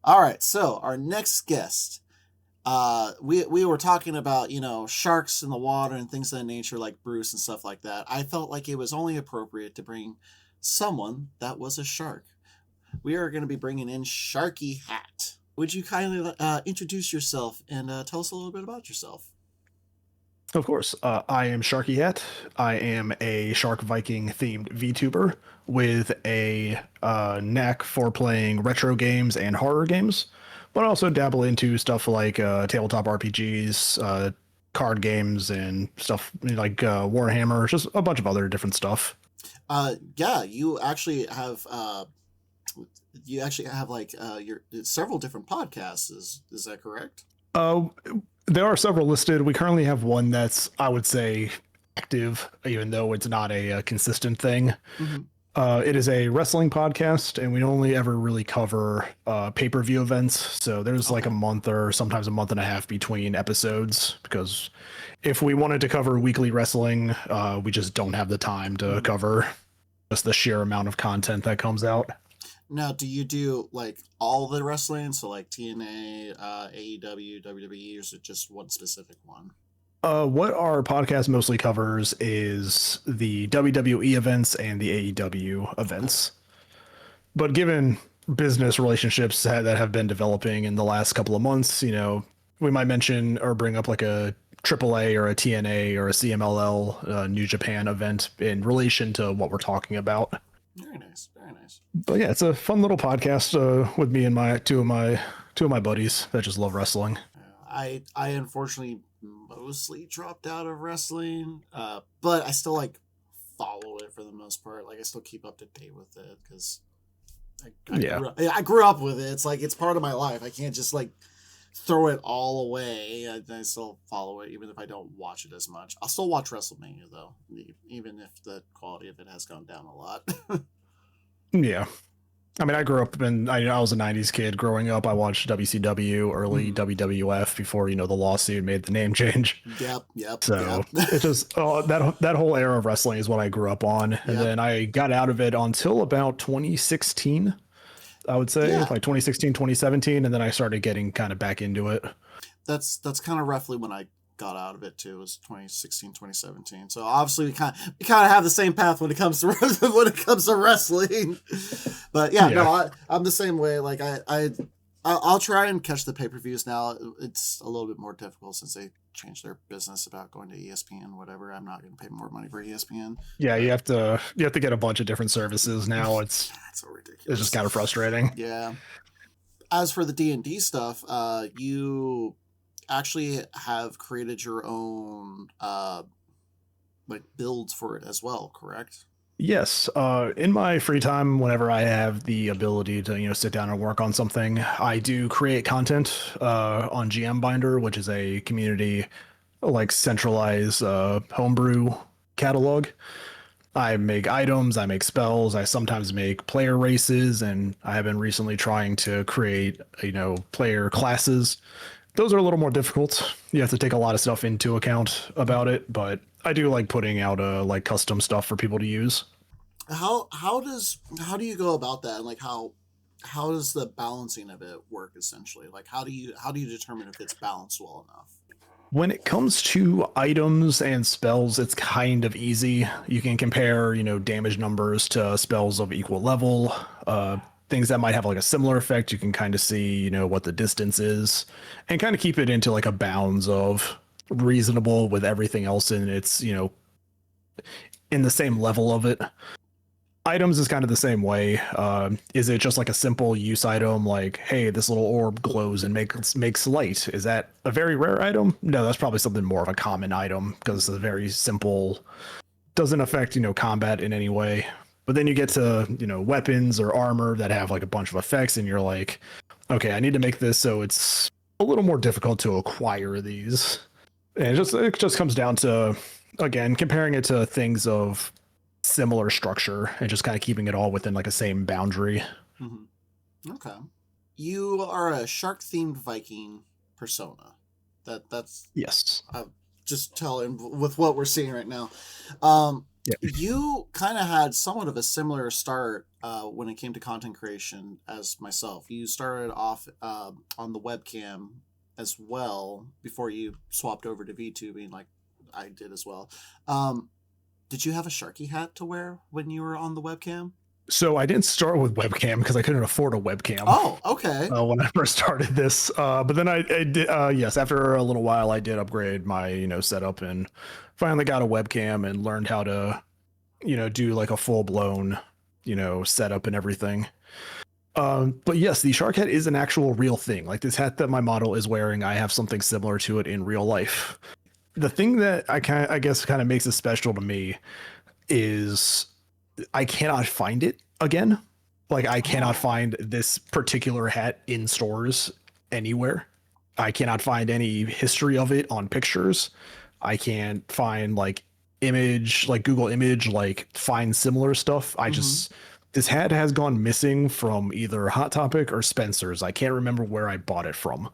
All right, so our next guest, we were talking about sharks in the water and things of that nature, like Bruce and stuff like that. I felt like it was only appropriate to bring someone that was a shark. We are going to be bringing in Sharkyhat. Would you kindly introduce yourself and tell us a little bit about yourself? Of course. I am Sharkyhat. I am a Shark Viking themed VTuber with a knack for playing retro games and horror games, but I also dabble into stuff like tabletop RPGs, card games, and stuff like Warhammer, just a bunch of other different stuff. Yeah, you actually have like your several different podcasts. Is that correct? Uh, there are several listed. We currently have one that's, I would say, active, even though it's not a consistent thing. Mm-hmm. It is a wrestling podcast, and we only ever really cover pay-per-view events. So there's like Okay. a month or sometimes a month and a half between episodes because if we wanted to cover weekly wrestling, we just don't have the time to Mm-hmm. cover just the sheer amount of content that comes out. Now, do you do like all the wrestling? So like TNA, AEW, WWE, or is it just one specific one? What our podcast mostly covers is the WWE events and the AEW Okay. events. But given business relationships that have been developing in the last couple of months, we might mention or bring up like a AAA or a TNA or a CMLL New Japan event in relation to what we're talking about. Very nice. Very nice. But yeah, it's a fun little podcast with me and my two of my buddies that just love wrestling. I unfortunately mostly dropped out of wrestling, but I still like follow it for the most part. Like I still keep up to date with it because Yeah, I grew up with it. It's like it's part of my life. I can't just like throw it all away. I still follow it even if I don't watch it as much. I'll still watch WrestleMania though, even if the quality of it has gone down a lot. yeah. I mean, I grew up I was a 90s kid growing up. I watched WCW, early Mhm. WWF before, the lawsuit made the name change. Yep, yep, So yep. it just, that whole era of wrestling is what I grew up on. And Yep. then I got out of it until about 2016, I would say, Yeah, like 2016, 2017. And then I started getting kind of back into it. that's kind of roughly when I got out of it too. It was 2016, 2017. So obviously we kind of have the same path when it comes to when it comes to wrestling. But yeah, Yeah. no, I'm the same way. Like I'll try and catch the pay-per-views now. It's a little bit more difficult since they changed their business about going to ESPN, whatever. I'm not going to pay more money for ESPN, Yeah. You but have to, you have to get a bunch of different services now. that's so It's just ridiculous. kind of frustrating. Yeah. As for the D&D stuff, you actually have created your own like builds for it as well, correct? Yes, in my free time, whenever I have the ability to, sit down and work on something, I do create content on GM Binder, which is a community like centralized homebrew catalog. I make items, I make spells, I sometimes make player races, and I have been recently trying to create, player classes. Those are a little more difficult. You have to take a lot of stuff into account about Mhm. it, but I do like putting out like custom stuff for people to use. How do you go about that? And like how does the balancing of it work essentially? Like how do you determine if it's balanced well enough? When it comes to items and spells, it's kind of easy. You can compare, damage numbers to spells of equal level. Things that might have like a similar effect, you can kind of see, what the distance is, and kind of keep it into like a bounds of reasonable with everything else in its, in the same level of it. Items is kind of the same way. Is it just like a simple use item, like, hey, this little orb glows and makes light? Is that a very rare item? No, that's probably something more of a common item because it's a very simple, doesn't affect combat in any way. But then you get to weapons or armor that have like a bunch of effects, and you're like, okay, I need to make this so it's a little more difficult to acquire these. And it just comes down to, again, comparing it to things of similar structure and just kind of keeping it all within like a same boundary. Hmm. Okay. You are a shark themed Viking persona. That's Yes. just telling with what we're seeing right now. Um, you kind of had somewhat of a similar start when it came to content creation as myself. You started off on the webcam as well before you swapped over to VTubing, like I did as well. Did you have a Sharky hat to wear when you were on the webcam? So I didn't start with webcam because I couldn't afford a webcam. Oh, okay. When I first started this, but then I did. Yes, after a little while, I did upgrade my setup and finally got a webcam and learned how to do like a full blown setup and everything. But yes, the shark hat is an actual real thing. Like this hat that my model is wearing, I have something similar to it in real life. The thing that I guess kind of makes it special to me is I cannot find it again. Like I cannot find this particular hat in stores anywhere. I cannot find any history of it on pictures. I can't find like Google image, like find similar stuff. This hat has gone missing from either Hot Topic or Spencer's. I can't remember where I bought it from.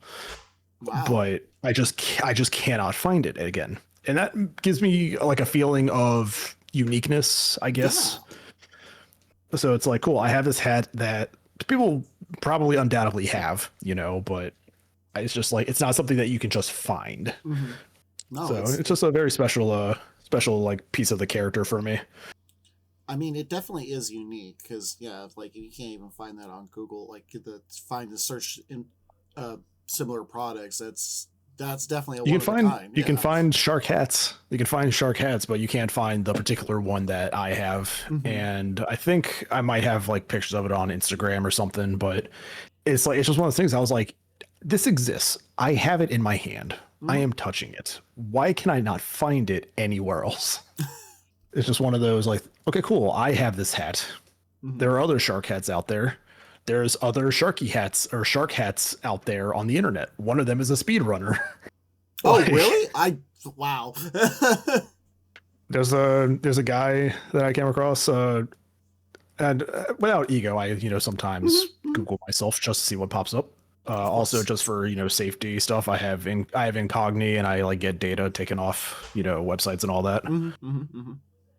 Wow. But I just cannot find it again. And that gives me like a feeling of uniqueness, I guess. Yeah. So it's like, cool, I have this hat that people probably undoubtedly have, but it's just like, it's not something that you can just find. Mm-hmm. No, so it's just a very special like piece of the character for me. I mean, it definitely is unique because like you can't even find that on Google. Like find the search in similar products. That's definitely a kind. You can find shark hats. You can find shark hats, but you can't find the particular one that I have. Mm-hmm. And I think I might have like pictures of it on Instagram or something. But it's just one of those things. I was like, this exists. I have it in my hand. Mm-hmm. I am touching it. Why can I not find it anywhere else? It's just one of those like, okay, cool. I have this hat. Mm-hmm. There are other shark hats out there. There's other Sharky hats or shark hats out there on the internet. One of them is a speedrunner. Oh, really? Wow. There's a guy that I came across, and without ego, I sometimes Google myself just to see what pops up. Also, just for safety stuff, I have Incogni and I like get data taken off websites and all that. Mm-hmm, mm-hmm,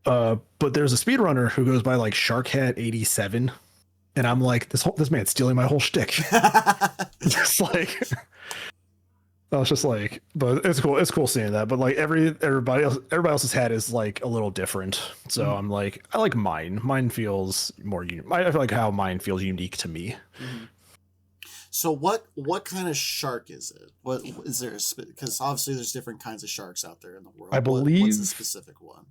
mm-hmm. But there's a speedrunner who goes by like Sharkyhat 87. And I'm like, this man's stealing my whole shtick. Just like, I was just like, but it's cool. It's cool seeing that. But like everybody else's hat is like a little different. So I'm like, I like mine. Mine feels more unique. I feel like how mine feels unique to me. Mm-hmm. So what kind of shark is it? What is there? Because obviously there's different kinds of sharks out there in the world. I believe what's the specific one?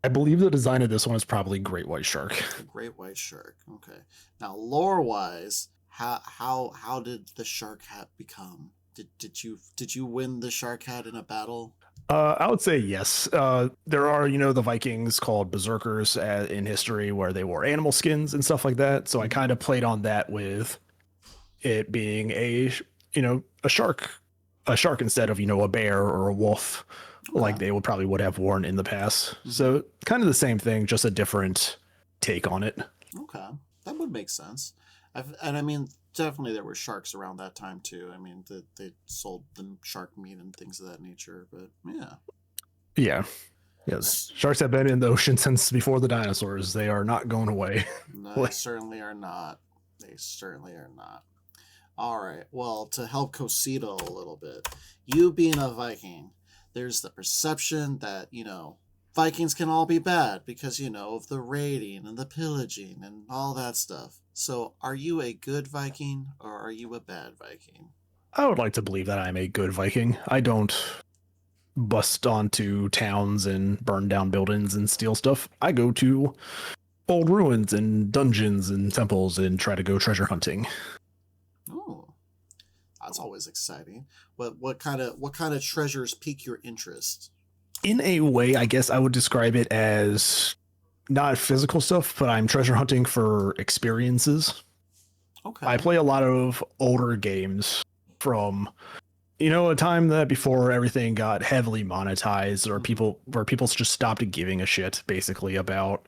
I believe the design of this one is probably great white shark. The great white shark. Okay. Now, lore-wise, how did the shark hat become? Did you win the shark hat in a battle? I would say yes. There are the Vikings called berserkers in history where they wore animal skins and stuff like that. So I kind of played on that with it being a shark instead of a bear or a wolf. Okay. Like they would have worn in the past. Mm-hmm. So kind of the same thing, just a different take on it. Okay, that would make sense. And I mean, definitely there were sharks around that time too. I mean, they sold them shark meat and things of that nature. But yeah. Yes, sharks have been in the ocean since before the dinosaurs. They are not going away. No, they certainly are not. They certainly are not. All right. Well, to help Cosito a little bit, you being a Viking, there's the perception that, Vikings can all be bad because, of the raiding and the pillaging and all that stuff. So are you a good Viking or are you a bad Viking? I would like to believe that I'm a good Viking. I don't bust onto towns and burn down buildings and steal stuff. I go to old ruins and dungeons and temples and try to go treasure hunting. Oh, that's always exciting. What kind of treasures pique your interest? In a way, I guess I would describe it as not physical stuff, but I'm treasure hunting for experiences. Okay. I play a lot of older games from a time that before everything got heavily monetized or where people just stopped giving a shit basically about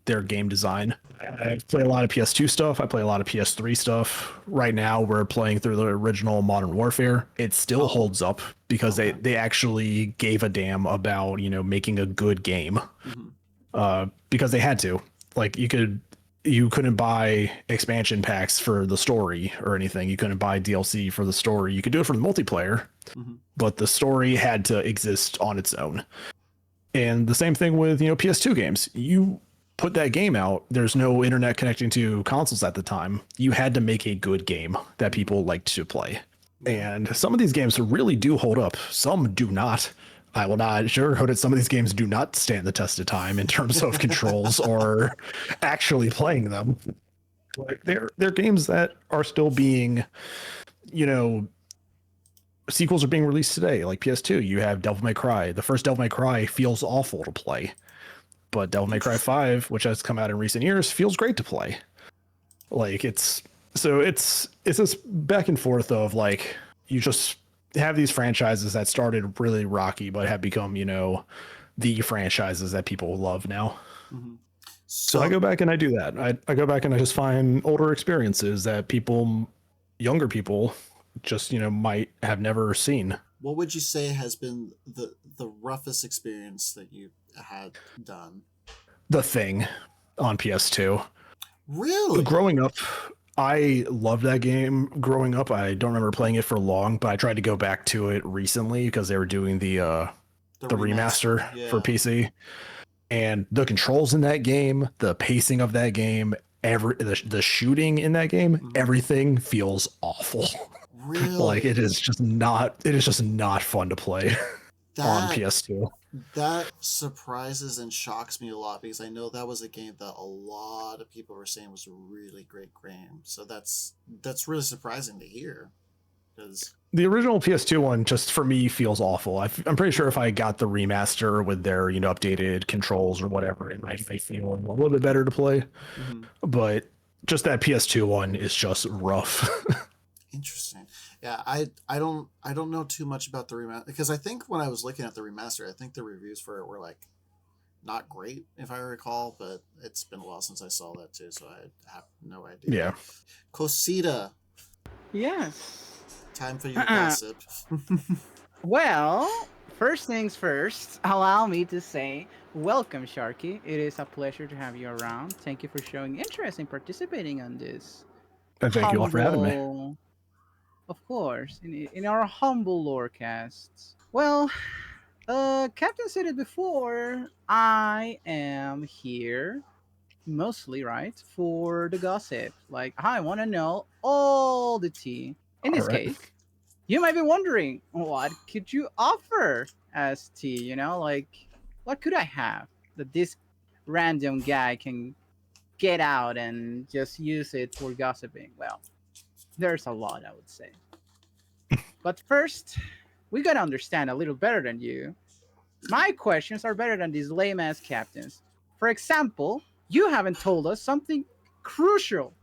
their game design. I play a lot of PS2 stuff. I play a lot of PS3 stuff. Right now, we're playing through the original Modern Warfare. It still holds up because they actually gave a damn about, making a good game. Mm-hmm. because they had to. Like you couldn't buy expansion packs for the story or anything. You couldn't buy DLC for the story. You could do it for the multiplayer, Mm-hmm. but the story had to exist on its own. And the same thing with, PS2 games. You put that game out, there's no internet connecting to consoles at the time. You had to make a good game that people liked to play. And some of these games really do hold up. Some do not. I will not sugarcoat it. Some of these games do not stand the test of time in terms of controls or actually playing them. Like they're games that are still being, you know, sequels are being released today. Like PS2, you have Devil May Cry. The first Devil May Cry feels awful to play, but Devil May Cry 5, which has come out in recent years, feels great to play. Like it's this back and forth of like you just have these franchises that started really rocky but have become, the franchises that people love now. Mm-hmm. So I go back and I do that. I go back and I just find older experiences that younger people just, might have never seen. What would you say has been the roughest experience that you had done? The Thing on PS2. Really? Growing up, I loved that game. Growing up, I don't remember playing it for long, but I tried to go back to it recently because they were doing the remaster for PC. And the controls in that game, the pacing of that game, the shooting in that game, everything feels awful. Really? Like it is just not fun to play on PS2. That surprises and shocks me a lot because I know that was a game that a lot of people were saying was a really great game. So that's really surprising to hear. Because the original PS2 one, just for me, feels awful. I'm pretty sure if I got the remaster with their updated controls or whatever, it might feel a little bit better to play. Mm-hmm. But just that PS2 one is just rough. Interesting. Yeah, I don't know too much about the remaster because I think when I was looking at the remaster, I think the reviews for it were like not great if I recall, but it's been a while since I saw that too, so I have no idea. Yeah. Cosita. Yes. Time for your gossip. Well, first things first, allow me to say welcome, Sharky. It is a pleasure to have you around. Thank you for showing interest in participating on this. And thank you all for having me. Of course, in our humble Lorecast. Well, Captain said it before, I am here mostly, right, for the gossip. Like, I want to know all the tea. In this case, you might be wondering, what could you offer as tea? Like, what could I have that this random guy can get out and just use it for gossiping? Well, there's a lot, I would say. But first, we gotta understand a little better than you. My questions are better than these lame-ass captains. For example, you haven't told us something crucial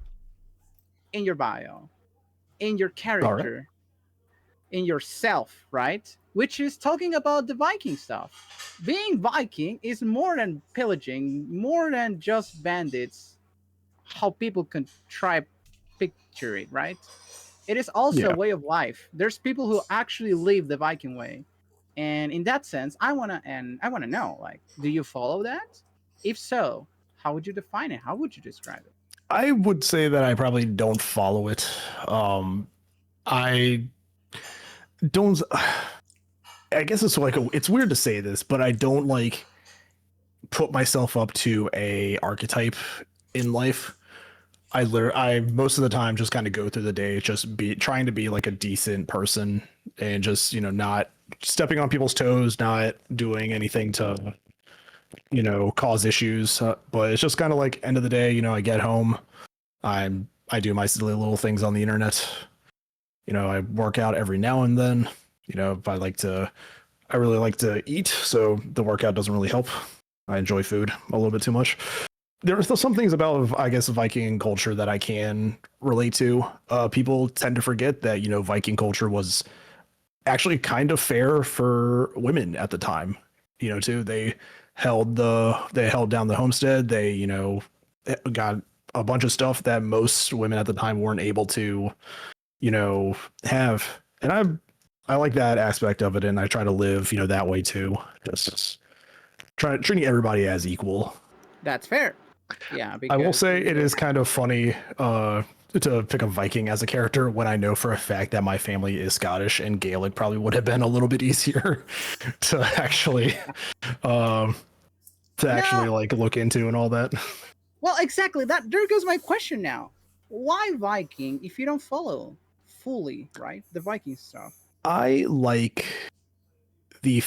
in your bio, in your character, in yourself, right? Which is talking about the Viking stuff. Being Viking is more than pillaging, more than just bandits, how people can try picture it, right? It is also a way of life. There's people who actually live the Viking way. And in that sense, I wanna know, like, do you follow that? If so, how would you define it? How would you describe it? I would say that I probably don't follow it. I don't. I guess it's like it's weird to say this, but I don't like put myself up to a archetype in life. I most of the time just kind of go through the day, just trying to be like a decent person and just, not stepping on people's toes, not doing anything to, cause issues. But it's just kind of like end of the day, I get home, I do my silly little things on the internet. I work out every now and then, if I really like to eat. So the workout doesn't really help. I enjoy food a little bit too much. There are still some things about, I guess, Viking culture that I can relate to. People tend to forget that, Viking culture was actually kind of fair for women at the time. Too. They held down the homestead. They, got a bunch of stuff that most women at the time weren't able to, have. And I like that aspect of it, and I try to live, that way too. Just treating everybody as equal. That's fair. Yeah, I will because say it is kind of funny to pick a Viking as a character when I know for a fact that my family is Scottish, and Gaelic probably would have been a little bit easier to actually um, no. like look into and all that. Well, exactly. That there goes my question now. Why Viking if you don't follow fully, right? The Viking stuff. I like the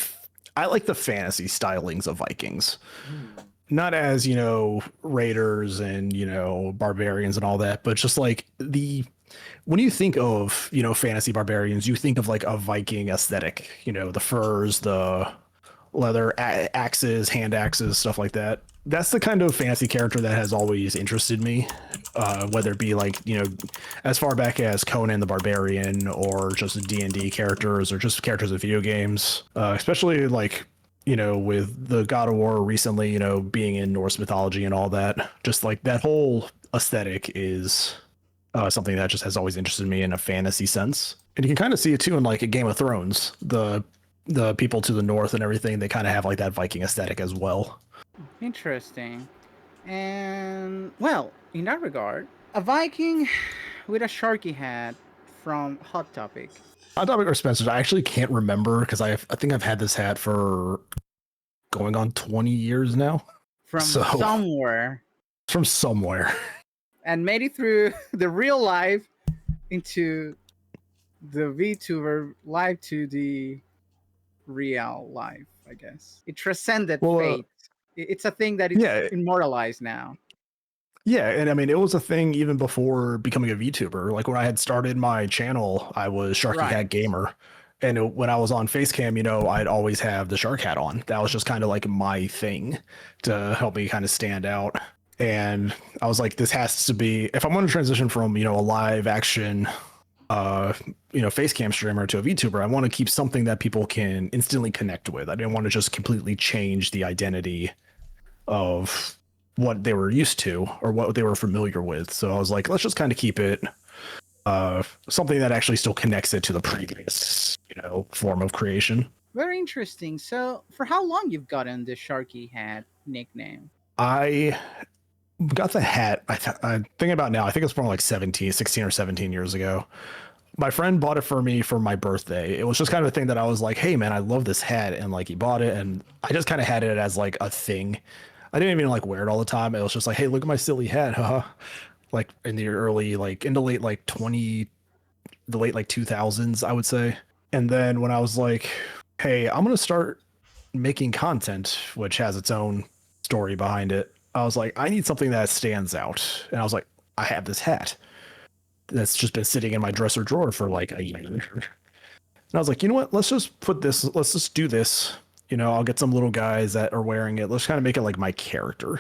I like the fantasy stylings of Vikings. Not as, raiders and, barbarians and all that, but just like when you think of, fantasy barbarians, you think of like a Viking aesthetic, the furs, the leather axes, hand axes, stuff like that. That's the kind of fantasy character that has always interested me, whether it be like, as far back as Conan the Barbarian or just D&D characters or just characters of video games, especially like, with the God of War recently, being in Norse mythology and all that, just like that whole aesthetic is something that just has always interested me in a fantasy sense. And you can kind of see it too in like a Game of Thrones. The people to the north and everything, they kind of have like that Viking aesthetic as well. Interesting. And well, in that regard, a Viking with a Sharky hat from Hot Topic. Hot Topic or Spencer's, I actually can't remember because I think I've had this hat for going on 20 years now. From somewhere. From somewhere. And made it through the real life into the VTuber live to the real life, I guess. It transcended fate. It's a thing that is immortalized now. Yeah, and I mean, it was a thing even before becoming a VTuber. Like when I had started my channel, I was Sharkyhat Gamer. And when I was on Facecam, I'd always have the Shark hat on. That was just kind of like my thing to help me kind of stand out. And I was like, this has to be, if I'm going to transition from, a live action Facecam streamer to a VTuber, I want to keep something that people can instantly connect with. I didn't want to just completely change the identity of what they were used to or what they were familiar with. So I was like, let's just kind of keep it something that actually still connects it to the previous, form of creation. Very interesting. So for how long you've gotten the Sharky hat nickname? I got the hat, I think about now, I think it's from like 16 or 17 years ago. My friend bought it for me for my birthday. It was just kind of a thing that I was like, hey man, I love this hat. And like he bought it and I just kind of had it as like a thing. I didn't even like wear it all the time. It was just like, hey, look at my silly hat. Haha. Like in the early, like in the late, like 2000s, I would say. And then when I was like, hey, I'm going to start making content, which has its own story behind it. I was like, I need something that stands out. And I was like, I have this hat that's just been sitting in my dresser drawer for like a year. And I was like, you know what? Let's just do this. I'll get some little guys that are wearing it. Let's kind of make it like my character.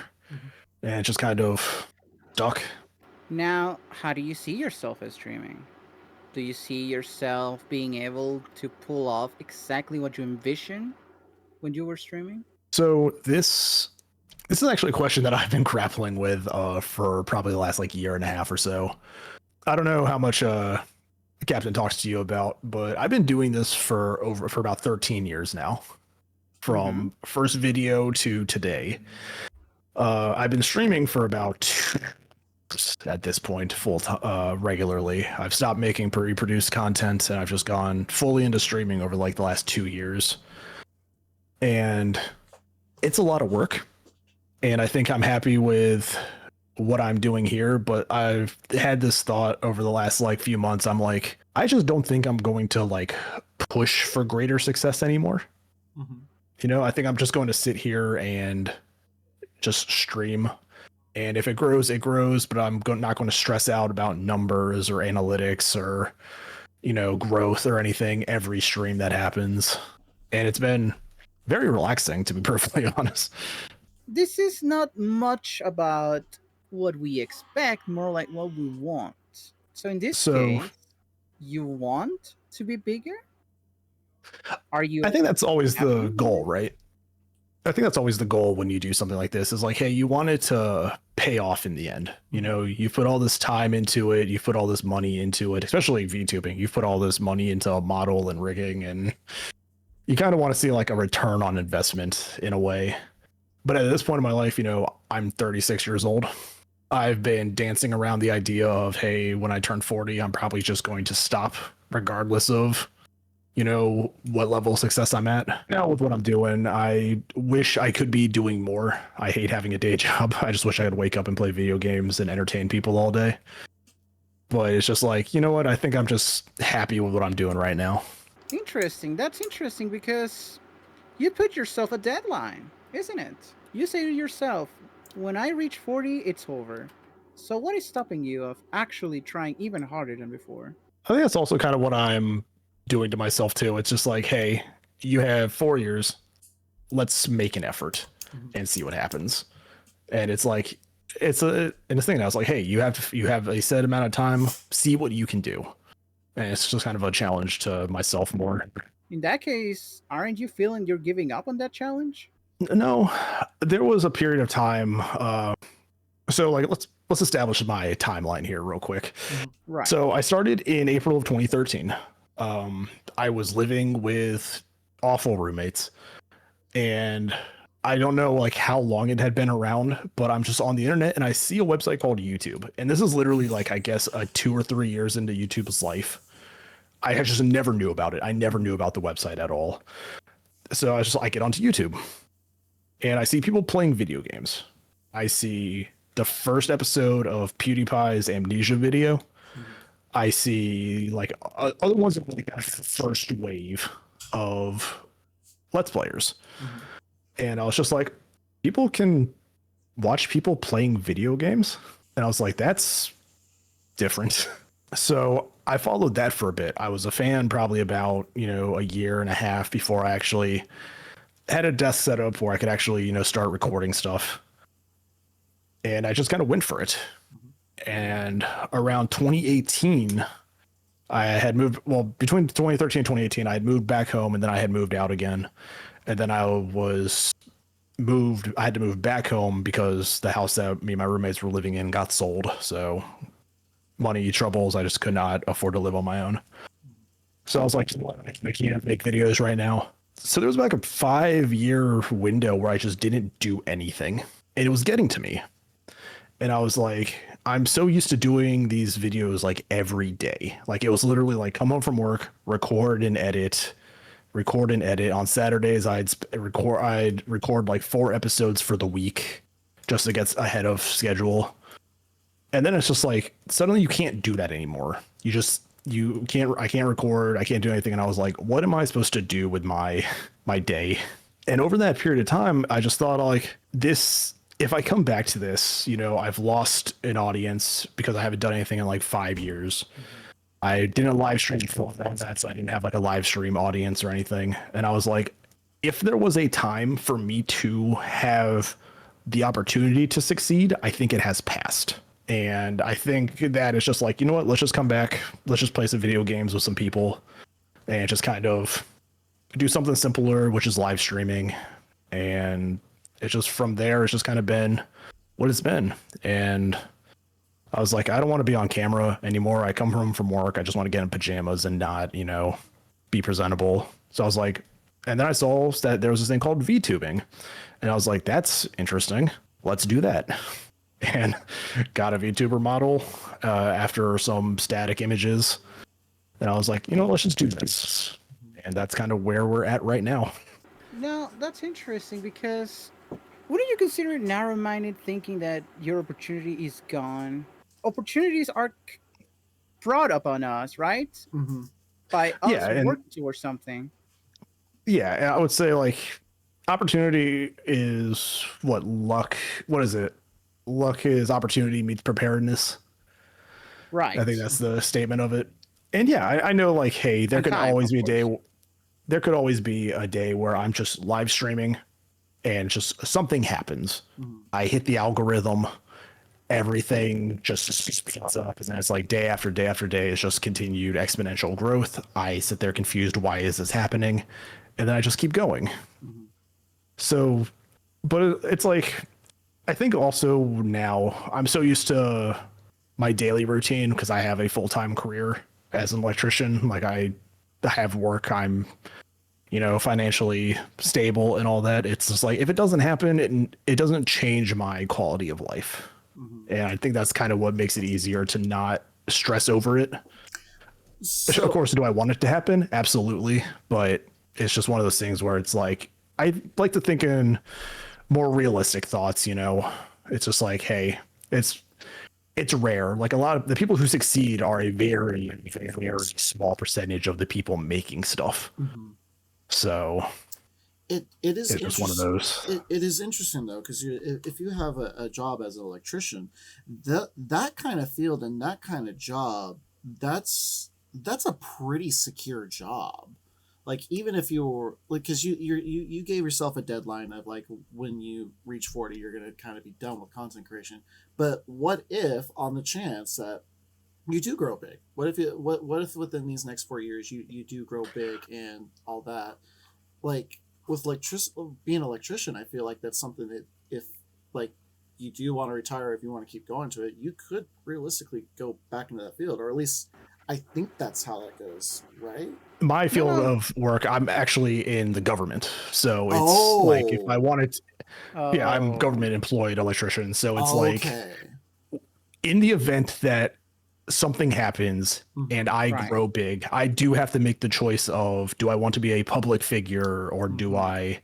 And it just kind of stuck. Now, how do you see yourself as streaming? Do you see yourself being able to pull off exactly what you envisioned when you were streaming? So this is actually a question that I've been grappling with for probably the last like year and a half or so. I don't know how much Captain talks to you about, but I've been doing this for about 13 years now. From first video to today. I've been streaming for about 2 years at this point, regularly. I've stopped making pre-produced content and I've just gone fully into streaming over like the last 2 years. And it's a lot of work. And I think I'm happy with what I'm doing here, but I've had this thought over the last like few months. I'm like, I just don't think I'm going to like push for greater success anymore. I think I'm just going to sit here and just stream. And if it grows, it grows, but I'm not going to stress out about numbers or analytics or, growth or anything every stream that happens. And it's been very relaxing, to be perfectly honest. This is not much about what we expect, more like what we want. So in this case, you want to be bigger? I think that's always the goal, right? I think that's always the goal when you do something like this is like, hey, you want it to pay off in the end. You put all this time into it. You put all this money into it, especially VTubing. You've put all this money into a model and rigging, and you kind of want to see like a return on investment in a way. But at this point in my life, I'm 36 years old. I've been dancing around the idea of, hey, when I turn 40, I'm probably just going to stop, regardless of, what level of success I'm at. Now, with what I'm doing, I wish I could be doing more. I hate having a day job. I just wish I could wake up and play video games and entertain people all day. But it's just like, you know what? I think I'm just happy with what I'm doing right now. Interesting. That's interesting because you put yourself a deadline, isn't it? You say to yourself, when I reach 40, it's over. So what is stopping you of actually trying even harder than before? I think that's also kind of what I'm doing to myself too. It's just like, hey, you have 4 years. Let's make an effort and see what happens. And it's like, it's a thing. I was like, hey, you have a set amount of time. See what you can do. And it's just kind of a challenge to myself more. In that case, aren't you feeling you're giving up on that challenge? No, there was a period of time. So like, let's establish my timeline here real quick. Right. So I started in April of 2013. I was living with awful roommates, and I don't know like how long it had been around, but I'm just on the internet and I see a website called YouTube. And this is literally like, I guess, 2 or 3 years into YouTube's life. I just never knew about it. I never knew about the website at all. So I get onto YouTube and I see people playing video games. I see the first episode of PewDiePie's Amnesia video. I see like other ones that really got the first wave of Let's Players. And I was just like, people can watch people playing video games? And I was like, that's different. So I followed that for a bit. I was a fan probably about, a year and a half before I actually had a desk set up where I could actually, start recording stuff. And I just kind of went for it. And around 2018, I had moved, well, between 2013 and 2018, I had moved back home and then I had moved out again. And then I had to move back home because the house that me and my roommates were living in got sold. So money troubles, I just could not afford to live on my own. So I was like, I can't make videos right now. So there was like a 5-year window where I just didn't do anything. And it was getting to me. And I was like, I'm so used to doing these videos like every day. Like it was literally like come home from work, record and edit. On Saturdays, I'd record like 4 episodes for the week just to get ahead of schedule. And then it's just like suddenly you can't do that anymore. I can't record, I can't do anything. And I was like, what am I supposed to do with my day? And over that period of time, I just thought like this, if I come back to this, I've lost an audience because I haven't done anything in like 5 years. I didn't live stream before that, so I didn't have like a live stream audience or anything. And I was like, if there was a time for me to have the opportunity to succeed, I think it has passed. And I think that it's just like, you know what, let's just come back. Let's just play some video games with some people and just kind of do something simpler, which is live streaming. And it's just from there, it's just kind of been what it's been. And I was like, I don't want to be on camera anymore. I come home from work. I just want to get in pajamas and not, be presentable. So I was like, and then I saw that there was this thing called VTubing. And I was like, that's interesting. Let's do that. And got a VTuber model after some static images. And I was like, let's just do this. And that's kind of where we're at right now. Now, that's interesting because wouldn't you consider it narrow-minded thinking that your opportunity is gone? Opportunities are brought upon us, right? By us working towards something. Yeah, I would say like opportunity is what luck. What is it? Luck is opportunity meets preparedness. Right. I think that's the statement of it. And yeah, I know like, hey, there could always be a day. There could always be a day where I'm just live streaming and just something happens. I hit the algorithm. Everything just speeds up, and then it's like day after day after day. It's just continued exponential growth. I sit there confused. Why is this happening? And then I just keep going. So, but it's like, I think also now I'm so used to my daily routine because I have a full-time career as an electrician. Like I have work. I'm financially stable and all that. It's just like if it doesn't happen, it doesn't change my quality of life. And I think that's kind of what makes it easier to not stress over it. Of course, do I want it to happen? Absolutely. But it's just one of those things where it's like, I like to think in more realistic thoughts, It's just like, hey, it's rare. Like a lot of the people who succeed are a very, very small percentage of the people making stuff. So it is it's just one of those. It is interesting though, because if you have a job as an electrician, that kind of field and that kind of job, that's a pretty secure job. Like even if you're like, because you gave yourself a deadline of like when you reach 40 you're gonna kind of be done with content creation. But what if on the chance that you do grow big? What if within these next 4 years you do grow big and all that? Like with being an electrician, I feel like that's something that if like you do want to retire, if you want to keep going to it, you could realistically go back into that field, or at least I think that's how that goes, right? My field of work, I'm actually in the government, so it's like if I wanted to, yeah, I'm government employed electrician, so it's like in the event that something happens and I grow big, I do have to make the choice of, do I want to be a public figure, or do I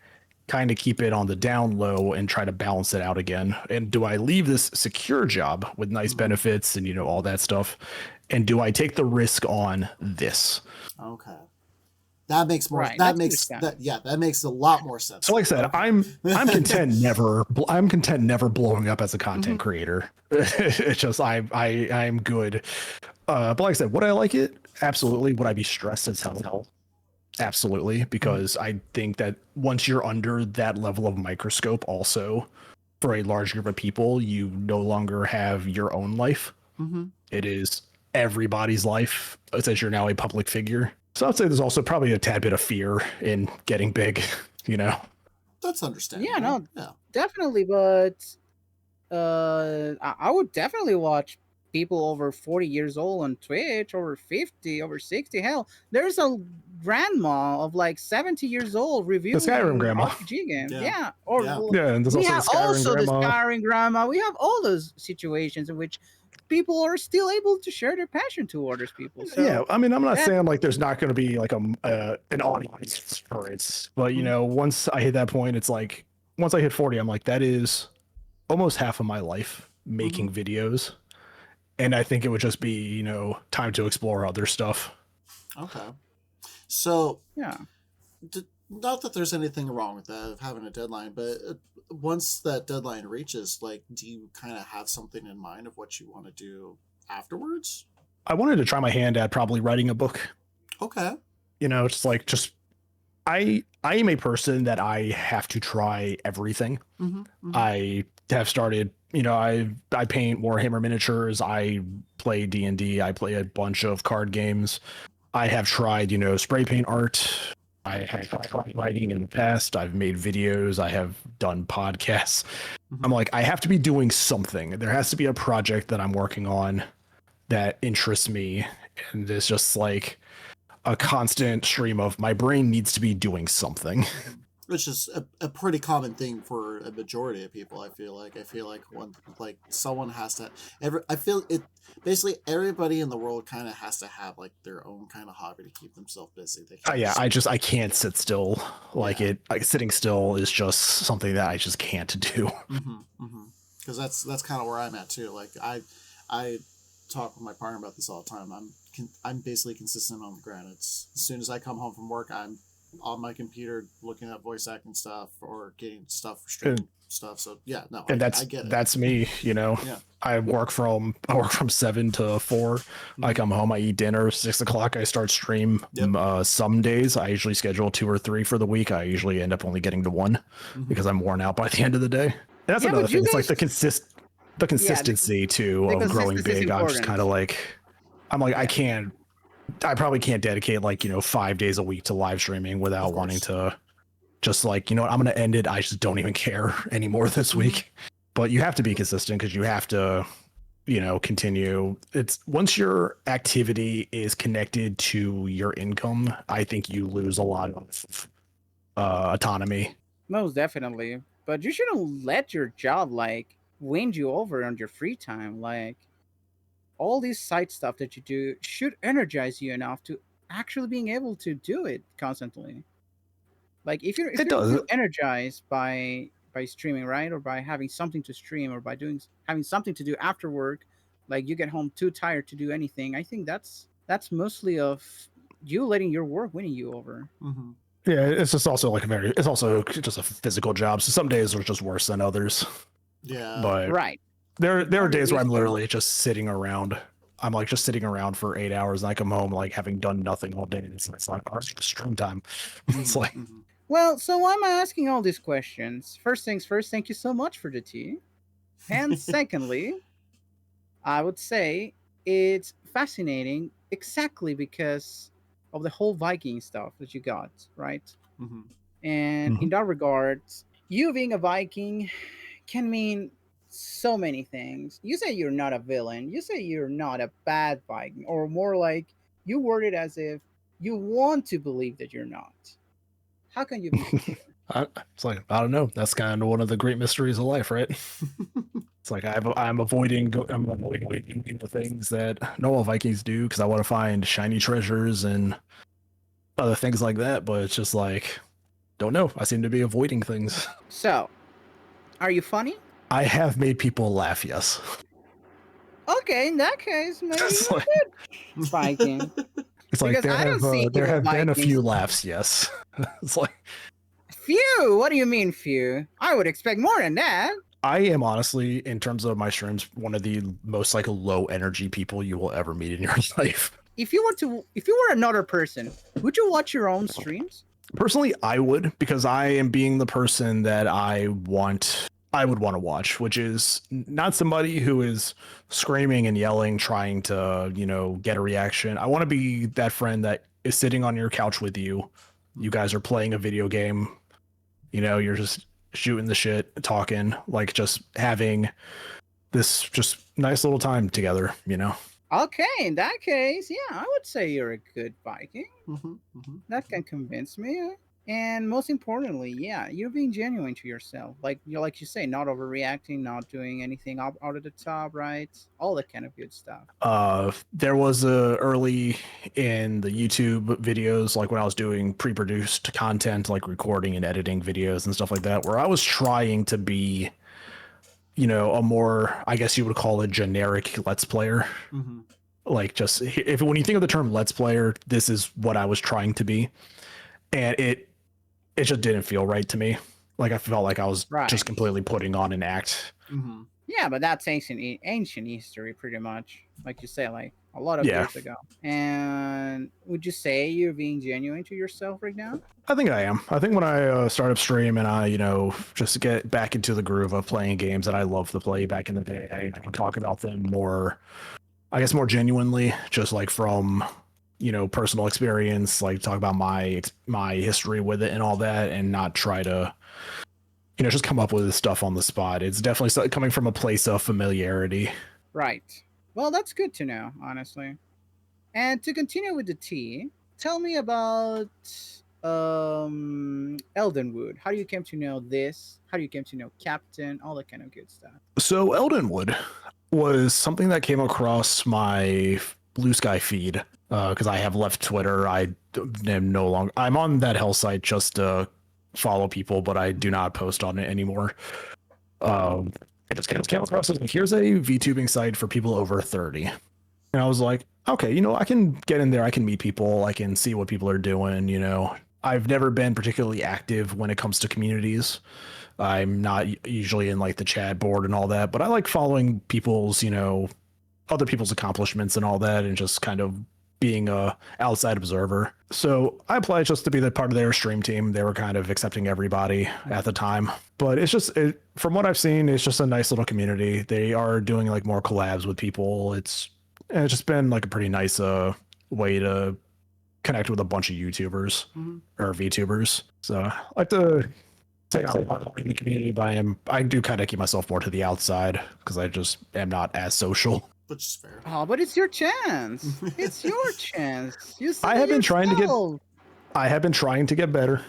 kind of keep it on the down low and try to balance it out again? And do I leave this secure job with nice benefits and all that stuff, and do I take the risk on this? Okay. That makes more. That makes a lot more sense. So, like I said, I'm content never blowing up as a content creator. It's just I'm good. But like I said, would I like it? Absolutely. Would I be stressed as hell? Absolutely, because I think that once you're under that level of microscope, also for a large group of people, you no longer have your own life. It is everybody's life, since you're now a public figure. So I'd say there's also probably a tad bit of fear in getting big, That's understandable. Yeah, definitely. But I would definitely watch people over 40 years old on Twitch, over 50, over 60. Hell, there's a grandma of like 70 years old reviewing the Skyrim grandma RPG games. And there's we also have the Skyrim grandma. We have all those situations in which people are still able to share their passion towards people. So yeah, I mean, I'm not saying like there's not going to be like an audience for it, but once I hit that point, it's like once I hit 40, I'm like, that is almost half of my life making videos, and I think it would just be time to explore other stuff. Okay, so yeah, not that there's anything wrong with that of having a deadline, but once that deadline reaches, like, do you kind of have something in mind of what you want to do afterwards? I wanted to try my hand at probably writing a book. Okay. It's like I am a person that I have to try everything. I have started, I paint Warhammer miniatures. I play D&D. I play a bunch of card games. I have tried, spray paint art. I have tried writing in the past. I've made videos. I have done podcasts. I'm like, I have to be doing something. There has to be a project that I'm working on that interests me. And it's just like a constant stream of my brain needs to be doing something. Which is a pretty common thing for a majority of people. I feel like someone has to basically everybody in the world kind of has to have like their own kind of hobby to keep themselves busy. I can't sit still. Sitting still is just something that I just can't do. Because that's kind of where I'm at too. Like I talk with my partner about this all the time. I'm basically consistent on the grind. It's as soon as I come home from work, I'm on my computer looking at voice acting stuff or getting stuff for streaming stuff. So yeah, no, and I get it. That's me, Yeah. I work from 7 to 4. I come home, I eat dinner, 6 o'clock I start stream. Some days I usually schedule 2 or 3 for the week. I usually end up only getting to 1 because I'm worn out by the end of the day. And that's another thing. It's like the consistency too of growing big. I'm just kind of like, I probably can't dedicate 5 days a week to live streaming without wanting to just I'm going to end it. I just don't even care anymore this week. But you have to be consistent because you have to, continue. It's once your activity is connected to your income, I think you lose a lot of autonomy. Most definitely. But you shouldn't let your job like wind you over on your free time. Like all these side stuff that you do should energize you enough to actually being able to do it constantly. Like if It you does. feel energized by streaming, right? Or by having something to stream or by doing having something to do after work, like you get home too tired to do anything. I think that's mostly of you letting your work winning you over. Mm-hmm. Yeah, it's just also like it's also just a physical job. So some days are just worse than others. Yeah. But Right. there are Part of days the where I'm reason- literally just sitting around. I'm like just sitting around for 8 hours and I come home like having done nothing all day. And it's like, oh, it's just stream time. It's like, Mm-hmm. Well, so why am I asking all these questions? First things first, thank you so much for the tea. And secondly, I would say it's fascinating exactly because of the whole Viking stuff that you got, right? Mm-hmm. And in Mhm. that regard, you being a Viking can mean so many things. You say you're not a villain, you say you're not a bad Viking, or more like you word it as if you want to believe that you're not. How can you be so sure? it's like, I don't know. That's kind of one of the great mysteries of life, right? It's like I'm avoiding the things that normal Vikings do because I want to find shiny treasures and other things like that. But it's just like, don't know. I seem to be avoiding things. So, are you funny? I have made people laugh, yes. Okay, in that case, maybe It's you're like, a good Viking. it's like Because I don't see there have been a Vikings. few laughs, yes. It's like Few? What do you mean few? I would expect more than that. I am honestly, in terms of my streams, one of the most like low energy people you will ever meet in your life. If you were another person, would you watch your own streams? Personally, I would, because I am being the person that I would want to watch, which is not somebody who is screaming and yelling, trying to, get a reaction. I want to be that friend that is sitting on your couch with you. You guys are playing a video game. You're just shooting the shit, talking, like just having this just nice little time together, Okay, in that case, yeah, I would say you're a good Viking. Mm-hmm. Mm-hmm. That can convince me. And most importantly, yeah, you're being genuine to yourself. Like you say, not overreacting, not doing anything out of the top, right? All that kind of good stuff. There was early in the YouTube videos, like when I was doing pre-produced content, like recording and editing videos and stuff like that, where I was trying to be, a more, I guess you would call it generic Let's Player. Mm-hmm. Like just when you think of the term Let's Player, this is what I was trying to be. And it just didn't feel right to me. Like I felt like I was just completely putting on an act. Mm-hmm. Yeah, but that's ancient history, pretty much. Like you say, like a lot of years ago. And would you say you're being genuine to yourself right now? I think I am. I think when I start up stream and I, just get back into the groove of playing games that I love to play back in the day, I can talk about them more, I guess, more genuinely, just like from, personal experience, like talk about my history with it and all that, and not try to, just come up with this stuff on the spot. It's definitely coming from a place of familiarity. Right. Well, that's good to know, honestly. And to continue with the tea, tell me about Eldenwood. How do you came to know this? How do you came to know Captain? All that kind of good stuff. So Eldenwood was something that came across my Blue Sky feed because I have left Twitter. I am no longer. I'm on that hell site just to follow people, but I do not post on it anymore. I just came across it. Here's a VTubing site for people over 30. And I was like, okay, I can get in there. I can meet people. I can see what people are doing. I've never been particularly active when it comes to communities. I'm not usually in like the chat board and all that, but I like following people's, other people's accomplishments and all that, and just kind of being a outside observer. So I applied just to be the part of their stream team. They were kind of accepting everybody at the time, but it's just, from what I've seen, it's just a nice little community. They are doing like more collabs with people. It's just been like a pretty nice way to connect with a bunch of YouTubers or VTubers. So I like to say I'm in the community, but I do kind of keep myself more to the outside because I just am not as social. Which is fair. Oh, but it's your chance. It's your chance. You said I have been trying to get. yourself. I have been trying to get better.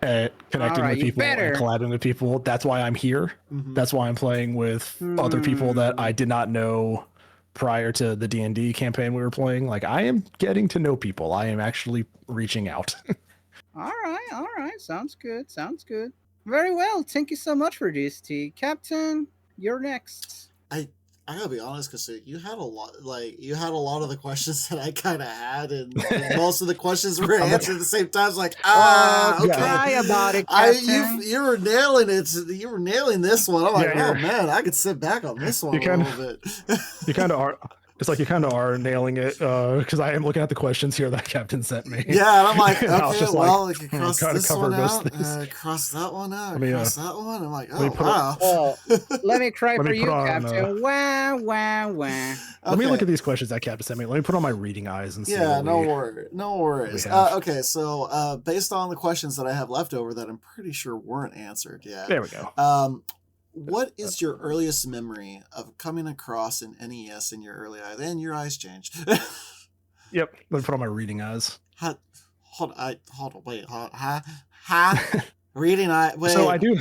at connecting Alright, with you people and better. collabing with people. That's why I'm here. Mhm. That's why I'm playing with other people that I did not know prior to the D&D campaign we were playing. Like, I am getting to know people. I am actually reaching out. All right. Sounds good. Sounds good. Very well. Thank you so much for this, T. Captain, you're next. I gotta be honest, because you had a lot, you had a lot of the questions that I kind of had, and most of the questions were answered at the same time. It's like, okay, Cry about it, I Captain. you were nailing it. You were nailing this one. I'm like, Yeah, oh man, I could sit back on this one you a can- little bit. You kind of are. It's like you kind of are nailing it because I am looking at the questions here that Captain sent me. Yeah, and I'm like, And I was okay, just well, like, I can cross gotta this cover one most out, things. cross that one out, Let me, cross that one. I'm like, let me oh put wow. Well, let me cry Let for me put you, on, Captain. Wah, wah, wah. Let me look Okay. at these questions that Captain sent me. Let me put on my reading eyes and see. Yeah, what no we, worries. No worries. have. Okay, so based on the questions that I have left over that I'm pretty sure weren't answered yet, There we go. what is your earliest memory of coming across an NES in your early eyes? And your eyes changed. Yep. Let me put on my reading eyes. Hold on, wait, reading eye. Wait. So I do.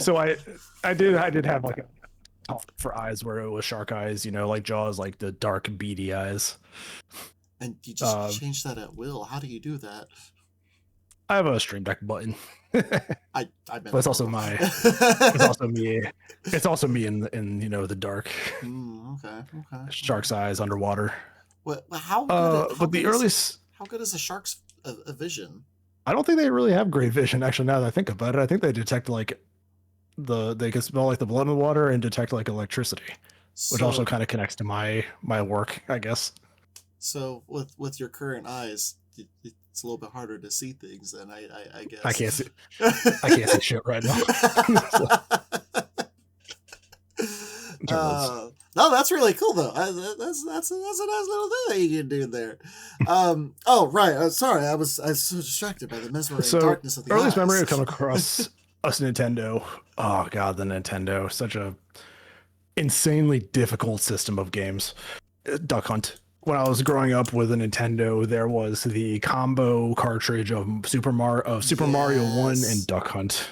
So I did have like a talk for eyes where it was shark eyes. You know, like Jaws, like the dark beady eyes. And you just change that at will. How do you do that? I have a stream deck button. But it's also my. It's also me. It's also me in the dark. Okay. Shark's eyes underwater. What? How good? But the earliest. How good is a shark's a vision? I don't think they really have great vision. Actually, now that I think about it, I think they detect like they can smell like the blood in the water and detect like electricity, which also kind of connects to my work, I guess. So with your current eyes, it's a little bit harder to see things. Then I guess I can't see shit right now. No, that's really cool though. That's a nice little thing that you can do there. Oh right. Sorry, I was so distracted by the mesmerizing darkness of the earliest eyes. memory of come across us Nintendo. Oh god, the Nintendo, such a insanely difficult system of games. Duck Hunt. When I was growing up with a Nintendo, there was the combo cartridge of Super Mario 1 and Duck Hunt.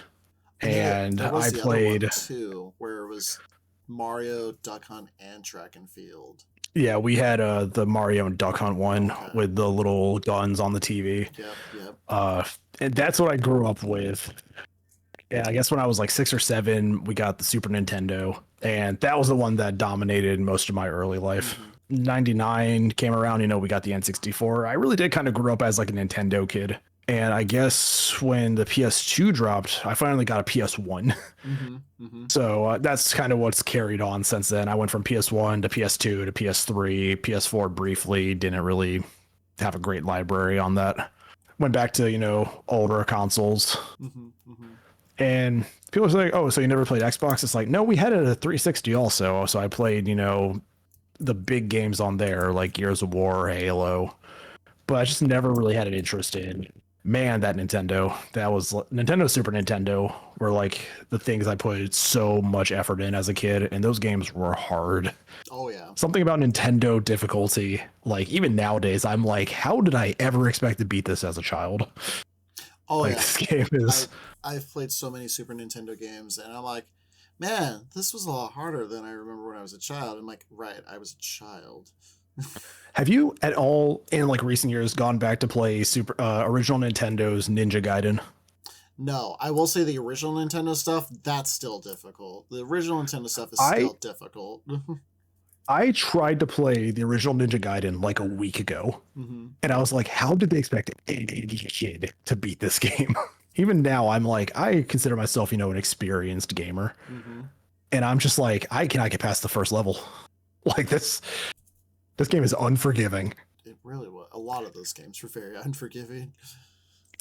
And I played too, where it was Mario, Duck Hunt, and Track and Field. Yeah, we had the Mario and Duck Hunt one with the little guns on the TV. Yep. And that's what I grew up with. Yeah, I guess when I was like 6 or 7, we got the Super Nintendo, and that was the one that dominated most of my early life. 99 came around, we got the N64. I really did kind of grow up as like a Nintendo kid. And I guess when the PS2 dropped, I finally got a PS1. So that's kind of what's carried on since then. I went from PS1 to PS2 to PS3, PS4 briefly. Didn't really have a great library on that. Went back to, older consoles. And people say, oh, so you never played Xbox? It's like, no, we had it at a 360 also. So I played, the big games on there, like Gears of War, Halo. But I just never really had an interest in, man, that Nintendo. That was Nintendo, Super Nintendo were like the things I put so much effort in as a kid. And those games were hard. Oh, yeah. Something about Nintendo difficulty, like even nowadays, I'm like, how did I ever expect to beat this as a child? Oh, like, yeah. This game is... I've played so many Super Nintendo games, and I'm like, man, this was a lot harder than I remember when I was a child. I'm like, right, I was a child. Have you at all in like recent years gone back to play original Nintendo's Ninja Gaiden? No, I will say the original Nintendo stuff, that's still difficult. The original Nintendo stuff is still difficult. I tried to play the original Ninja Gaiden like a week ago, and I was like, how did they expect any kid to beat this game? Even now, I'm like, I consider myself, an experienced gamer. And I'm just like, I cannot get past the first level. Like, this game is unforgiving. It really was. A lot of those games were very unforgiving.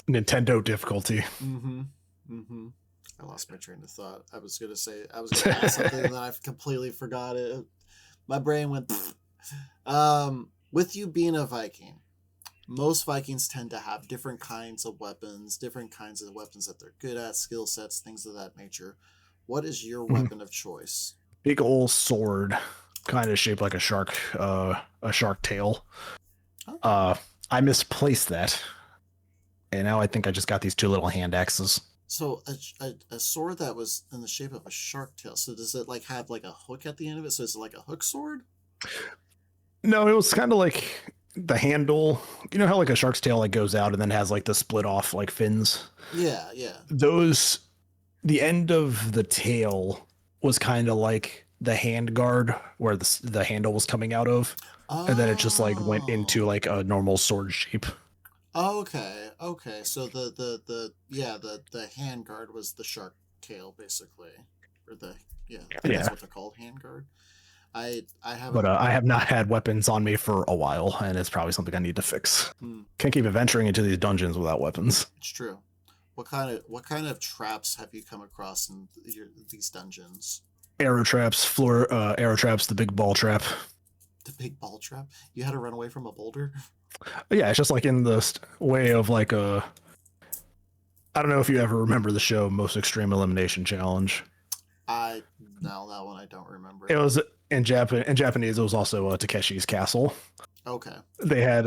Nintendo difficulty. I lost my train of thought. I was going to ask something and then I completely forgot it. My brain went, with you being a Viking, most Vikings tend to have different kinds of weapons that they're good at, skill sets, things of that nature. What is your weapon of choice? Big old sword, kind of shaped like a shark tail. I misplaced that. And now I think I just got these 2 little hand axes. So a sword that was in the shape of a shark tail. So does it like have like a hook at the end of it? So is it like a hook sword? No, it was kind of like the handle. You know how like a shark's tail like goes out and then has like the split off like fins? Yeah, yeah. Those, the end of the tail was kind of like the hand guard where the handle was coming out of. And then it just like went into Oh. like a normal sword shape. Okay, okay. So the hand guard was the shark tail basically, or the yeah, I think that's Yeah. what they're called, hand guard. I But haven't. I have not had weapons on me for a while, and it's probably something I need to fix. Hmm, Can't keep venturing into these dungeons without weapons. it's true. What kind of traps have you come across in these dungeons? Arrow traps, arrow traps, the big ball trap. The big ball trap. You had to run away from a boulder. Yeah, it's just like in the way of like a. I don't know if you ever remember the show Most Extreme Elimination Challenge. I No, that one I don't remember. It was in Japanese. It was also Takeshi's Castle. Okay. They had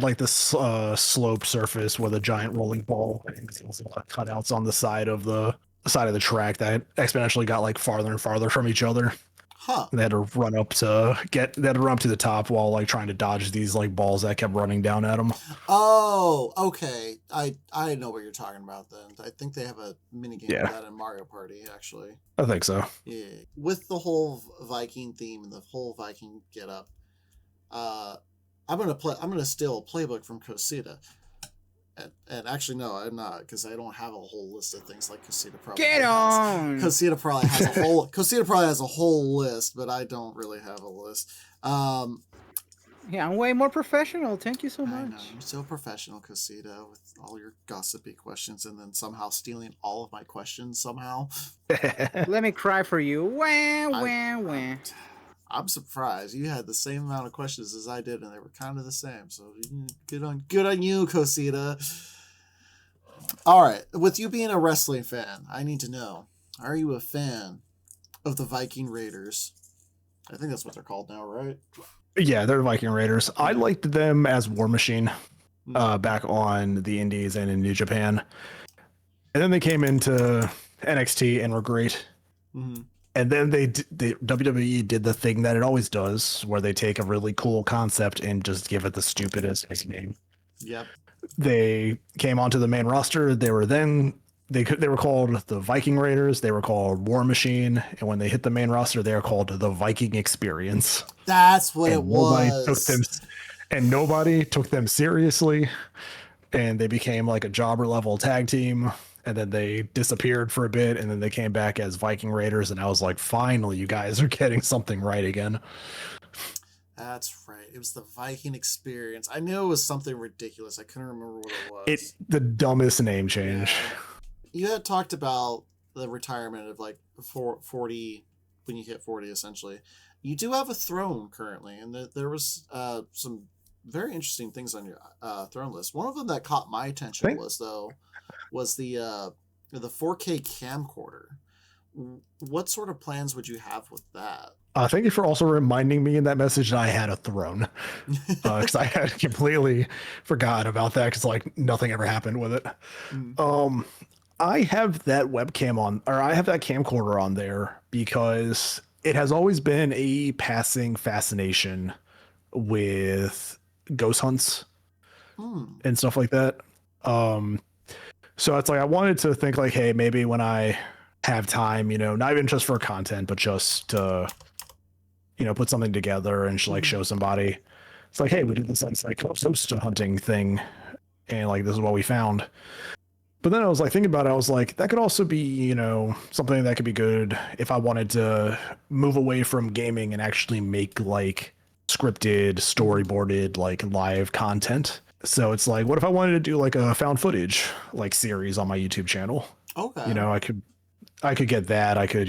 like this slope surface with a giant rolling ball and cutouts on the side of the track that exponentially got like farther and farther from each other. Huh. And they had to run up to the top while like trying to dodge these like balls that kept running down at them. Oh, okay. I know what you're talking about then. I think they have a mini game of that in Mario Party, actually. I think so. Yeah. With the whole Viking theme and the whole Viking get up, I'm gonna steal a playbook from Cosita. And actually, no, I'm not, because I don't have a whole list of things like Cosita probably Get on! Cosita probably has a whole Cosita probably has a whole list, but I don't really have a list. Yeah, I'm way more professional. Thank you so I know, much. you're so professional, Cosita, with all your gossipy questions, and then somehow stealing all of my questions somehow. Let me cry for you. Wah, wah, wah. I'm surprised you had the same amount of questions as I did, and they were kind of the same. So good on you, Cosita. All right, with you being a wrestling fan, I need to know: are you a fan of the Viking Raiders? I think that's what they're called now, right? Yeah, they're Viking Raiders. I liked them as War Machine back on the Indies and in New Japan, and then they came into NXT and were great. Mm-hmm. And then the WWE did the thing that it always does, where they take a really cool concept and just give it the stupidest name. Yep. They came onto the main roster. They were called the Viking Raiders. They were called War Machine, and when they hit the main roster, they were called the Viking Experience. That's what it was. Nobody took them seriously, and they became like a jobber level tag team. And then they disappeared for a bit, and then they came back as Viking Raiders, and I was like, finally, you guys are getting something right again. That's right. It was the Viking Experience. I knew it was something ridiculous. I couldn't remember what it was. It's the dumbest name change. Yeah. You had talked about the retirement of like 40, when you hit 40, essentially. You do have a throne currently, and there was some very interesting things on your throne list. One of them that caught my attention was the 4K camcorder. What sort of plans would you have with that? Thank you for also reminding me in that message that I had a throne, because I had completely forgot about that, because like nothing ever happened with it. I have that webcam on, or I have that camcorder on there because it has always been a passing fascination with ghost hunts and stuff like that. So it's like I wanted to think like, hey, maybe when I have time, not even just for content, but just to, put something together and like show somebody. It's like, hey, we did this like ghost hunting thing, and like this is what we found. But then I was like thinking about it, I was like, that could also be, something that could be good if I wanted to move away from gaming and actually make like scripted, storyboarded, like live content. So it's like, what if I wanted to do like a found footage like series on my YouTube channel? Okay. I could get that. I could,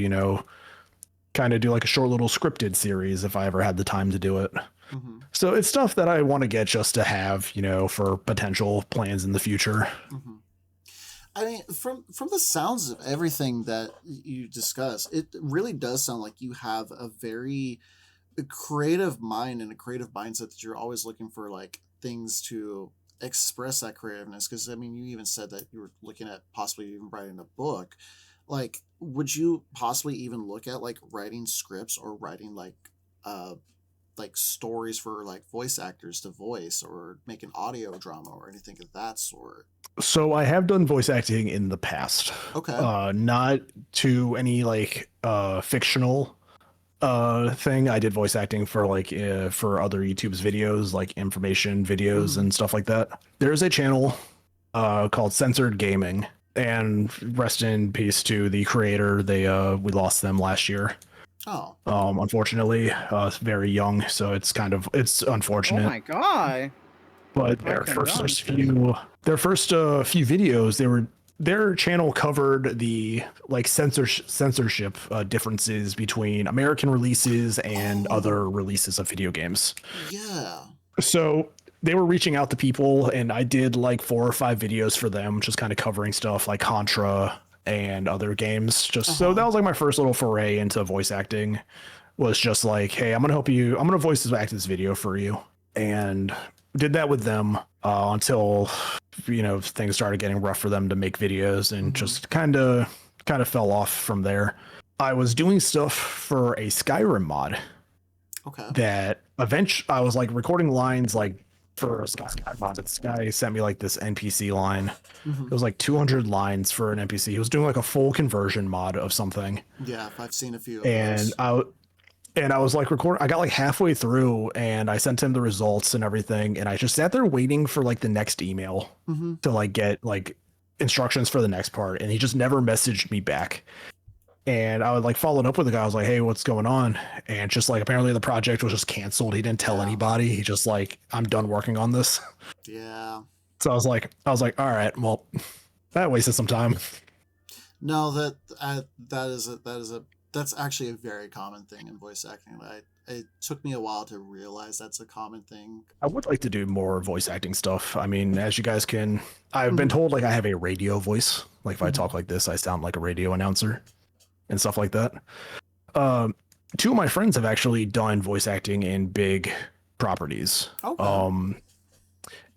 kind of do like a short little scripted series if I ever had the time to do it. Mm-hmm. So it's stuff that I want to get just to have, for potential plans in the future. Mm-hmm. I mean, from the sounds of everything that you discuss, it really does sound like you have a very creative mind and a creative mindset that you're always looking for like things to express that creativeness? Because I mean, you even said that you were looking at possibly even writing a book. Like, would you possibly even look at like writing scripts or writing uh like stories for like voice actors to voice, or make an audio drama or anything of that sort? So I have done voice acting in the past. Okay. Not to any like fictional thing. I did voice acting for like for other YouTube's videos, like information videos Mhm. and stuff like that. There's a channel called Censored Gaming, and rest in peace to the creator. They we lost them last year. Oh. Unfortunately, very young, so it's Oh unfortunate. my god. But My their first few videos, their channel covered the like censorship differences between American releases and other releases of video games. Yeah. So they were reaching out to people, and I did like 4 or 5 videos for them, just kind of covering stuff like Contra and other games. Just so that was like my first little foray into voice acting. Was just like, hey, I'm gonna help you. I'm gonna voice act this video for you, and did that with them until things started getting rough for them to make videos, and just kind of fell off from there. I was doing stuff for a Skyrim mod. Okay. That eventually I was like recording lines like for a Skyrim mod. This guy sent me like this NPC line. It was like 200 lines for an NPC. He was doing like a full conversion mod of something. Yeah, I've seen a few of And those. I was like recording. I got like halfway through, and I sent him the results and everything. And I just sat there waiting for like the next email to like get like instructions for the next part. And he just never messaged me back. And I would like followed up with the guy. I was like, "Hey, what's going on?" And just like apparently the project was just canceled. He didn't tell anybody. He just like, "I'm done working on this." Yeah. So I was like, all right, well, that wasted some time. No, that's actually a very common thing in voice acting. It took me a while to realize that's a common thing. I would like to do more voice acting stuff. I mean, as you guys can, I've been told like I have a radio voice. Like if I talk like this, I sound like a radio announcer and stuff like that. 2 of my friends have actually done voice acting in big properties. Okay.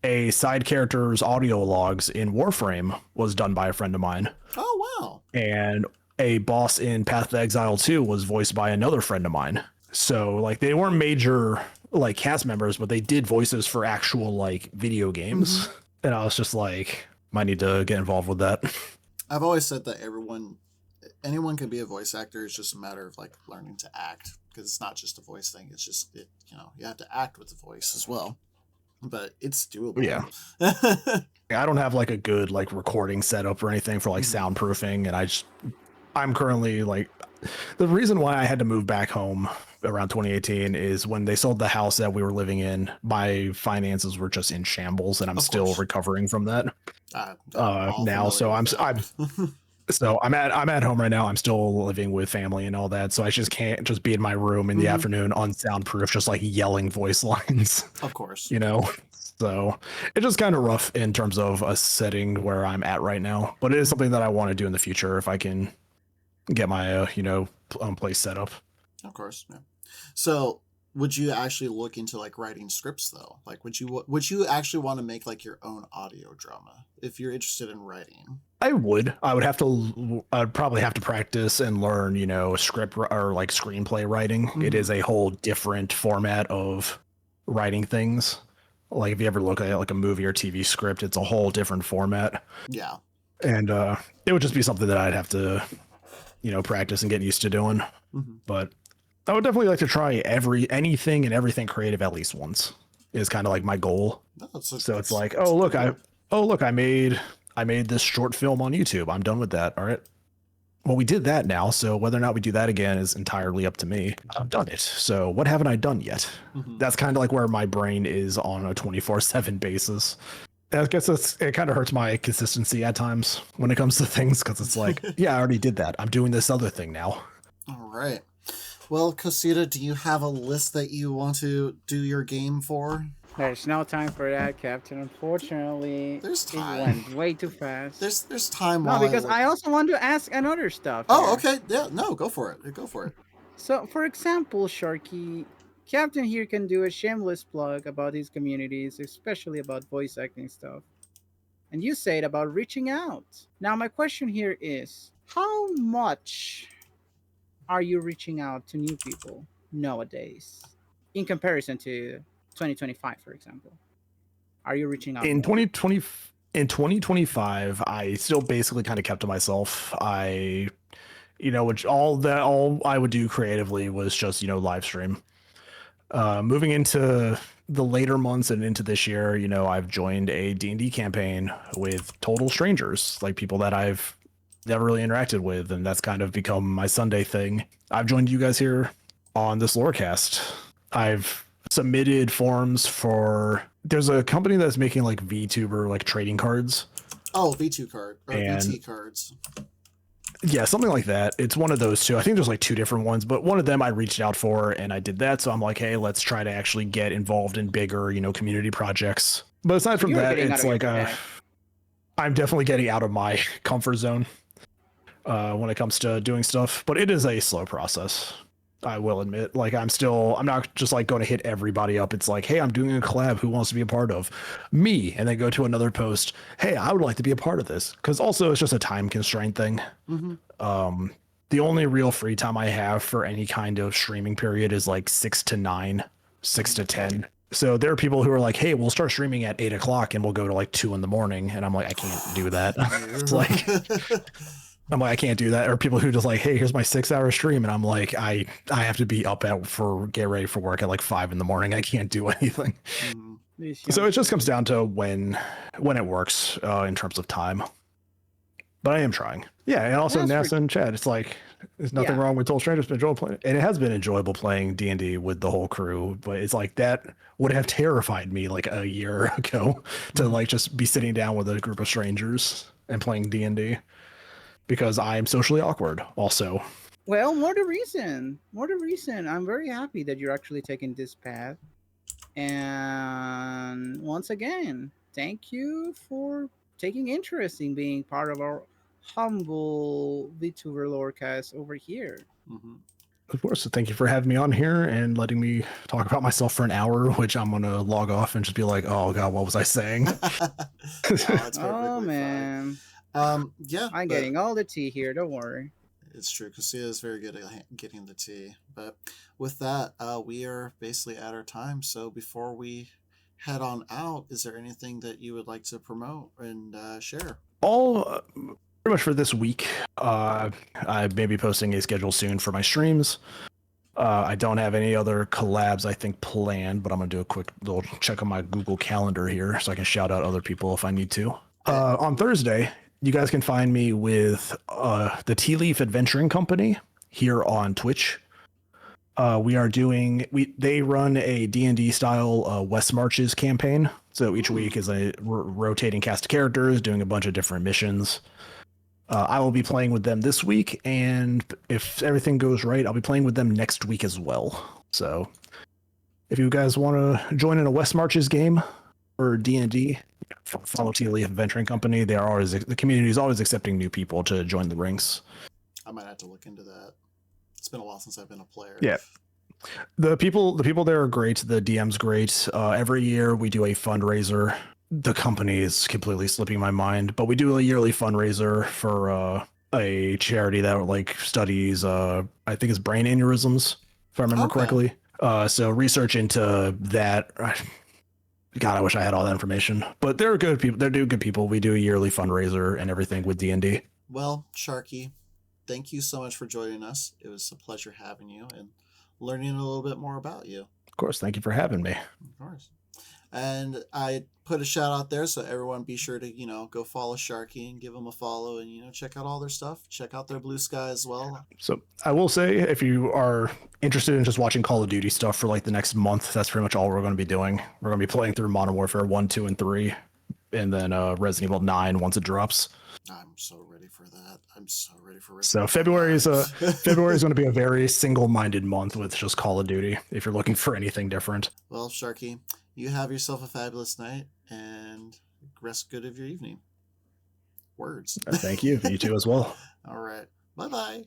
A side character's audio logs in Warframe was done by a friend of mine. Oh wow. And a boss in Path of Exile 2 was voiced by another friend of mine. So like they weren't major like cast members, but they did voices for actual like video games. And I was just like, might need to get involved with that. I've always said that anyone can be a voice actor. It's just a matter of like learning to act, because it's not just a voice thing. It's just you have to act with the voice as well. But it's doable. Yeah. I don't have like a good like recording setup or anything for like soundproofing, and I'm currently like, the reason why I had to move back home around 2018 is when they sold the house that we were living in, my finances were just in shambles, and I'm still recovering from that now. So I'm at home right now. I'm still living with family and all that, so I just can't just be in my room in the afternoon unsoundproof, just like yelling voice lines. Of course. So it's just kind of rough in terms of a setting where I'm at right now. But it is something that I want to do in the future if I can get my place set up. Of course. Yeah. So would you actually look into like writing scripts though? Like would you actually want to make like your own audio drama if you're interested in writing? I'd probably have to practice and learn, script or like screenplay writing. It is a whole different format of writing things. Like if you ever look at like a movie or TV script, it's a whole different format. Yeah. And it would just be something that I'd have to, practice and get used to doing. But I would definitely like to try anything and everything creative at least once. Is kind of like my goal. So it's like, I made this short film on YouTube. I'm done with that. All right. Well, we did that now, so whether or not we do that again is entirely up to me. I've done it. So what haven't I done yet? That's kind of like where my brain is on a 24/7 basis. I guess it kind of hurts my consistency at times when it comes to things, because it's like, yeah, I already did that. I'm doing this other thing now. All right. Well, Cosita, do you have a list that you want to do your game for? There's no time for that, Captain. Unfortunately, There's time. It went way too fast. There's time. No, because I also want to ask another stuff. Oh, here. okay. Yeah, no, go for it. Go for it. So, for example, Sharky, Captain here can do a shameless plug about his communities, especially about voice acting stuff. And you said about reaching out. Now, my question here is how much are you reaching out to new people nowadays in comparison to 2025, for example? Are you reaching out In more? 2020, in 2025, I still basically kind of kept to myself. Which all I would do creatively was just, live stream. Moving into the later months and into this year, I've joined a D&D campaign with total strangers, like people that I've never really interacted with, and that's kind of become my Sunday thing. I've joined you guys here on this Lorecast. I've submitted forms for there's a company that's making like VTuber like trading cards. Oh, V2 card or And VT cards. yeah, something like that. It's one of those two. I think there's like two different ones, but one of them I reached out for and I did that. So I'm like, hey, let's try to actually get involved in bigger, community projects. But aside So from you're that, getting out it's of your like bag. I'm definitely getting out of my comfort zone when it comes to doing stuff. But it is a slow process. I will admit, like I'm not just like going to hit everybody up. It's like, hey, I'm doing a collab. Who wants to be a part of me? And then go to another post. Hey, I would like to be a part of this. Because also it's just a time constraint thing. Mm-hmm. The only real free time I have for any kind of streaming period is like 6 to 9, 6 to 10. So there are people who are like, hey, we'll start streaming at 8 o'clock and we'll go to like 2 in the morning. And I'm like, I can't do that. It's like, I'm like, I can't do that. Or people who just like, hey, here's my 6-hour stream. And I'm like, I have to be up get ready for work at like 5 in the morning. I can't do anything. Mm-hmm. So it just comes down to when it works in terms of time. But I am trying. Yeah, and also NASA and Chad. It's like there's nothing wrong with Total Strangers. Been enjoyable playing, and it has been enjoyable playing D&D with the whole crew. But it's like that would have terrified me like a year ago to like just be sitting down with a group of strangers and playing D&D because I am socially awkward. Also, Well, more the reason. More the reason. I'm very happy that you're actually taking this path. And once again, thank you for taking interest in being part of our humble VTuber Lorecast over here. Mm-hmm. of course, so thank you for having me on here and letting me talk about myself for an hour, which I'm gonna log off and just be like, oh god, what was I saying? No, that's perfectly Oh fine. man, Yeah, I'm but getting all the tea here. Don't worry. it's true. Casilla is very good at getting the tea. But with that, we are basically at our time. So before we head on out, is there anything that you would like to promote and share? All pretty much for this week. I may be posting a schedule soon for my streams. I don't have any other collabs I think planned, but I'm gonna do a quick little check on my Google Calendar here so I can shout out other people if I need to. On Thursday, you guys can find me with the Tea Leaf Adventuring Company here on Twitch. They run a D&D style West Marches campaign. So each week is a rotating cast of characters doing a bunch of different missions. I will be playing with them this week, and if everything goes right, I'll be playing with them next week as well. So if you guys want to join in a West Marches game or D&D, follow Tea Leaf Adventuring Company. The community is always accepting new people to join the ranks. I might have to look into that. It's been a while since I've been a player. Yeah. The people there are great. The DM's great. Every year we do a fundraiser. The company is completely slipping my mind, but we do a yearly fundraiser for a charity that like studies I think it's brain aneurysms, if I remember correctly. So research into that. God, I wish I had all that information. But they're good people. They're good people. We do a yearly fundraiser and everything with D&D. Well, Sharky, thank you so much for joining us. It was a pleasure having you and learning a little bit more about you. Of course, thank you for having me. Of course. And I put a shout out there, so everyone be sure to, go follow Sharky and give them a follow and, check out all their stuff. Check out their Blue Sky as well. So I will say, if you are interested in just watching Call of Duty stuff for like the next month, that's pretty much all we're going to be doing. We're going to be playing through Modern Warfare 1, 2, and 3, and then Resident Evil 9 once it drops. I'm so ready for that. I'm so ready for Resident So February is going to be a very single-minded month with just Call of Duty, if you're looking for anything different. Well, Sharky, you have yourself a fabulous night and rest good of your evening. Words. Thank you. You too as well. All right. Bye-bye.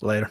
Later.